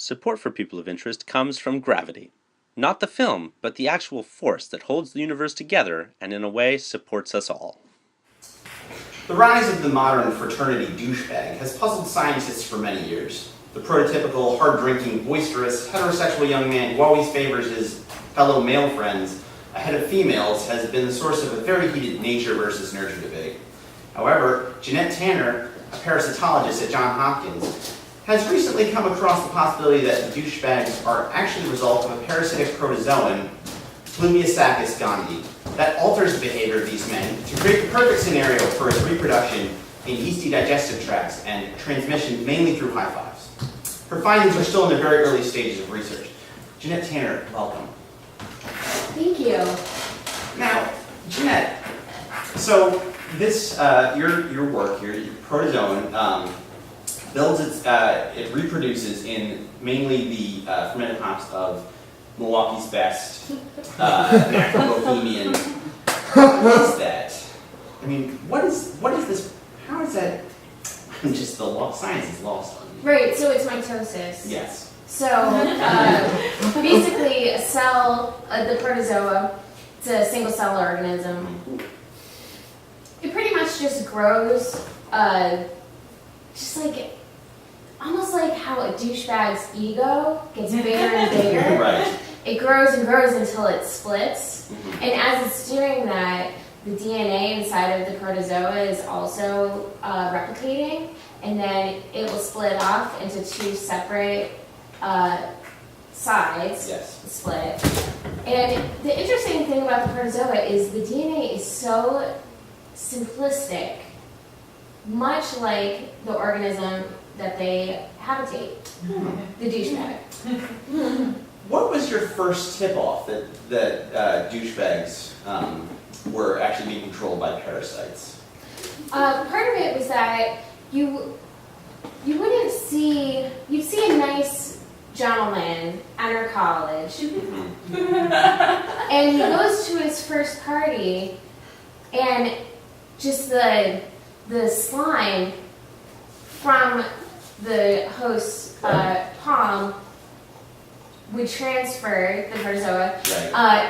Support for People of Interest comes from gravity. Not the film, but the actual force that holds the universe together and in a way supports us all. The rise of the modern fraternity douchebag has puzzled scientists for many years. The prototypical, hard-drinking, boisterous, heterosexual young man who always favors his fellow male friends ahead of females has been the source of a very heated nature versus nurture debate. However, Jeanette Tanner, a parasitologist at Johns Hopkins, has recently come across the possibility that douchebags are actually the result of a parasitic protozoan, Plumiosacus gondii, that alters the behavior of these men to create the perfect scenario for its reproduction in yeasty digestive tracts and transmission mainly through high fives. Her findings are still in the very early stages of research. Jeanette Tanner, welcome. Thank you. Now, Jeanette, so this your work, your protozoan, builds it reproduces in mainly the fermented hops of Milwaukee's best, Afro-Bohemian. What is that? I mean, what is this? How is that? I'm just science is lost on me. Right, so it's mitosis. Yes. So basically, a cell, the protozoa, it's a single cell organism. It pretty much just grows, just like almost like how a douchebag's ego gets bigger and bigger. Right. It grows and grows until it splits. And as it's doing that, the DNA inside of the protozoa is also replicating, and then it will split off into two separate sides. Yes. Split. And the interesting thing about the protozoa is the DNA is so simplistic, much like the organism that they habitate, the douchebag. What was your first tip-off that douchebags were actually being controlled by parasites? Part of it was that you wouldn't see, you'd see a nice gentleman enter college, and he goes to his first party, and just the slime from the host's palm would transfer the protozoa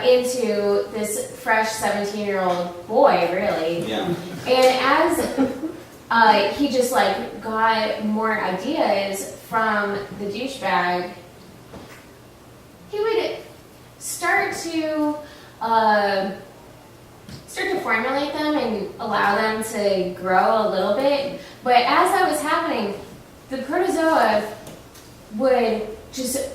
into this fresh 17-year-old boy, really. Yeah. And as he just got more ideas from the douchebag, he would start to formulate them and allow them to grow a little bit. But as that was happening, the protozoa would just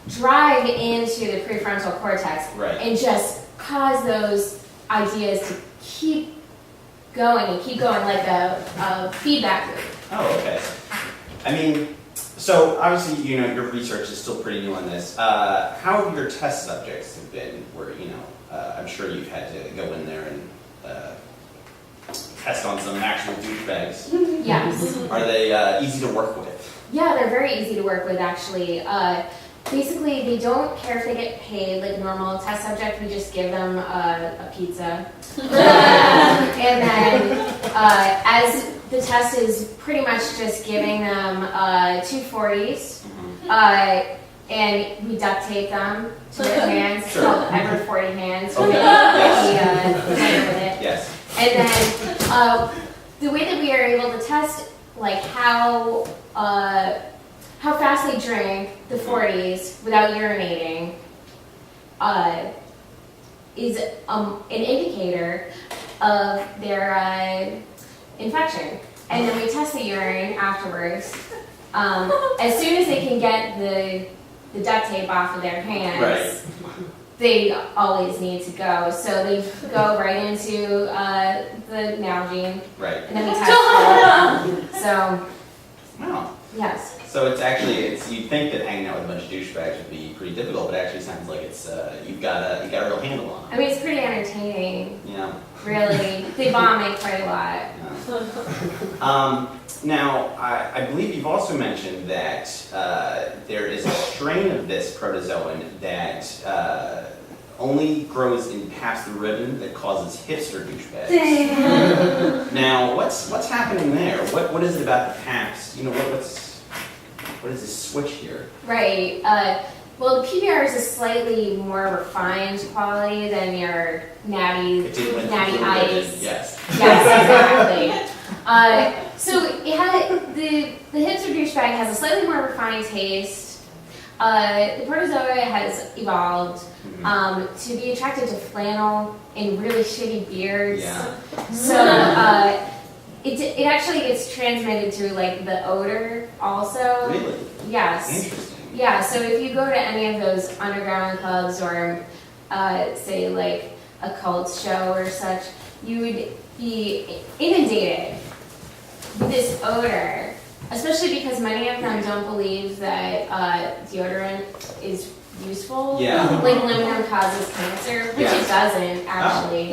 drive into the prefrontal cortex and just cause those ideas to keep going like a feedback loop. Oh, okay. I mean, so obviously, your research is still pretty new on this. How have your test subjects have been? Where I'm sure you've had to go in there and test on some actual douchebags. Yes. Are they easy to work with? Yeah, they're very easy to work with, actually. Basically, they don't care if they get paid like normal test subject. We just give them a pizza. And then as the test is pretty much just giving them 2 40s, and we duct tape them to their hands, called every 40 hands. Okay. With it. Yes. And then the way that we are able to test how fast they drink the 40s without urinating is an indicator of their infection. And then we test the urine afterwards. As soon as they can get the duct tape off of their hands, they always need to go. So they go right into the Nalgene. Right. And then we test it. So, wow. Yes. So you'd think that hanging out with a bunch of douchebags would be pretty difficult, but it actually sounds like you've got a real handle on it. I mean, it's pretty entertaining. Yeah. Really, they bomb me quite a lot. Yeah. Now, I believe you've also mentioned that there is a strain of this protozoan that only grows in Pabst the Ribbon that causes hipster douchebags. Now, what's happening there? What is it about the Pabst? What's what is this switch here? Right. Well, the PBR is a slightly more refined quality than your natty ice. Yes. Yes, exactly. So it had the hipster douchebag has a slightly more refined taste. The protozoa has evolved to be attracted to flannel and really shitty beards. Yeah. So it actually gets transmitted through like the odor also. Really? Yes. Interesting. Yeah, so if you go to any of those underground clubs or say like a cult show or such, you would be inundated with this odor, especially because many of them don't believe that deodorant is useful. Yeah. Like aluminum causes cancer, which it doesn't actually.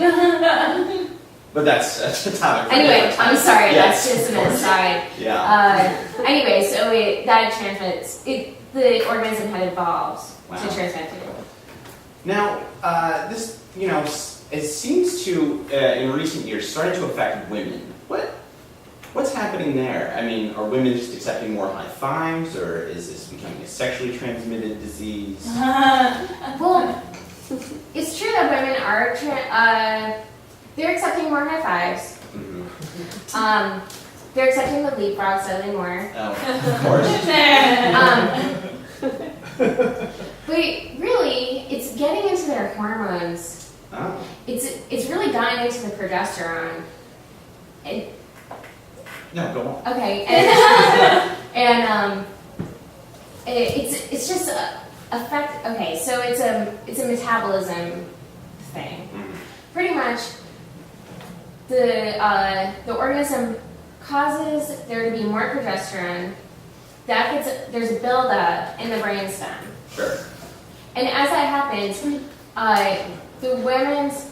But that's a topic. Anyway, I'm sorry, Yes, that's just of an course. aside. Yeah. Anyway, so that transmits, the organism had evolved Wow. to transmit to. Now, this, it seems to, in recent years, started to affect women. What's happening there? I mean, are women just accepting more high fives, or is this becoming a sexually transmitted disease? Well, it's true that women are, they're accepting more high fives. Mm-hmm. They're accepting the leapfrog slightly more. Oh, of course. But really, it's getting into their hormones. Oh. It's really gotten into the progesterone. No, go on. Okay, and it's just affect. Okay, so it's a metabolism thing. Mm-hmm. Pretty much, the organism causes there to be more progesterone. There's a buildup in the brainstem. Sure. And as that happens, the women's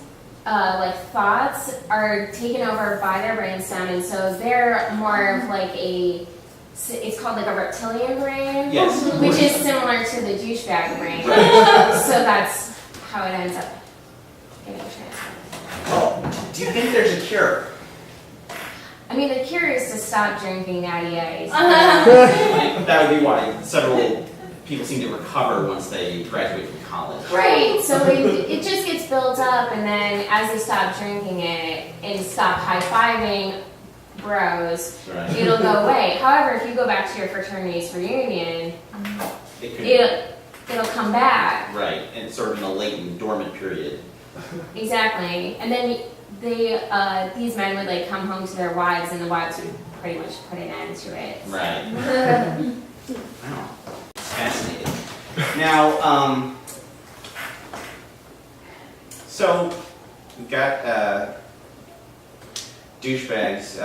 thoughts are taken over by their brainstem, and so they're more of like it's called like a reptilian brain, Yes. which is similar to the douchebag brain. So that's how it ends up getting transmitted. Well, do you think there's a cure? I mean, the cure is to stop drinking natty ice. That would be why several people seem to recover once they graduate from college. Right, so it just gets built up, and then as they stop drinking it and stop high-fiving bros, Right. it'll go away. However, if you go back to your fraternity's reunion, it'll come back. Right, and it's sort of in a latent, dormant period. Exactly. And then these men would like come home to their wives, and the wives would pretty much put an end to it. Right. Wow. Fascinating. Now, so we've got douchebags.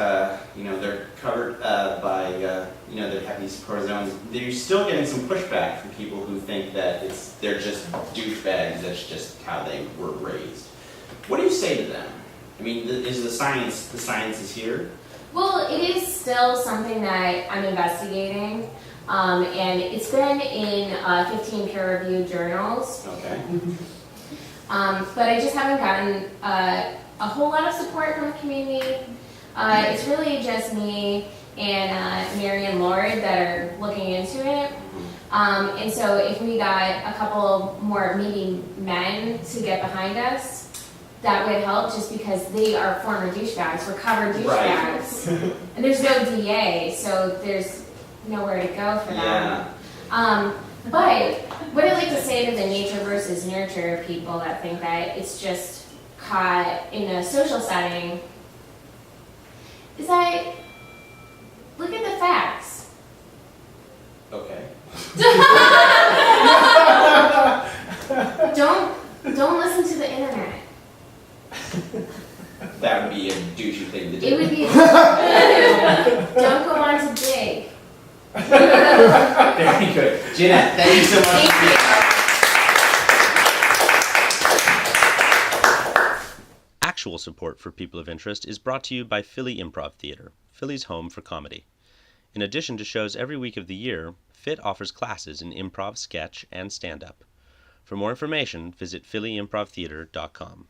They're covered by they have these protozoans. They're still getting some pushback from people who think that they're just douchebags. That's just how they were raised. What do you say to them? I mean, is the science is here? Well, it is still something that I'm investigating, and it's been in 15 peer-reviewed journals. Okay. But I just haven't gotten a whole lot of support from the community. It's really just me and Mary and Lord that are looking into it. And so if we got a couple more meaty men to get behind us, that would help, just because they are former douchebags, recovered douchebags. Right. And there's no DA, so there's nowhere to go for them. Yeah. But what I like to say to the nature versus nurture people that think that it's just caught in a social setting is that look at the facts. Okay. Don't listen to the internet. That would be a douchey thing to do. It would be don't go on to dig. Very good. Jeanette, thank you so much. Actual support for People of Interest is brought to you by Philly Improv Theater, Philly's home for comedy. In addition to shows every week of the year, PHIT offers classes in improv, sketch, and stand-up. For more information, visit phillyimprovtheater.com.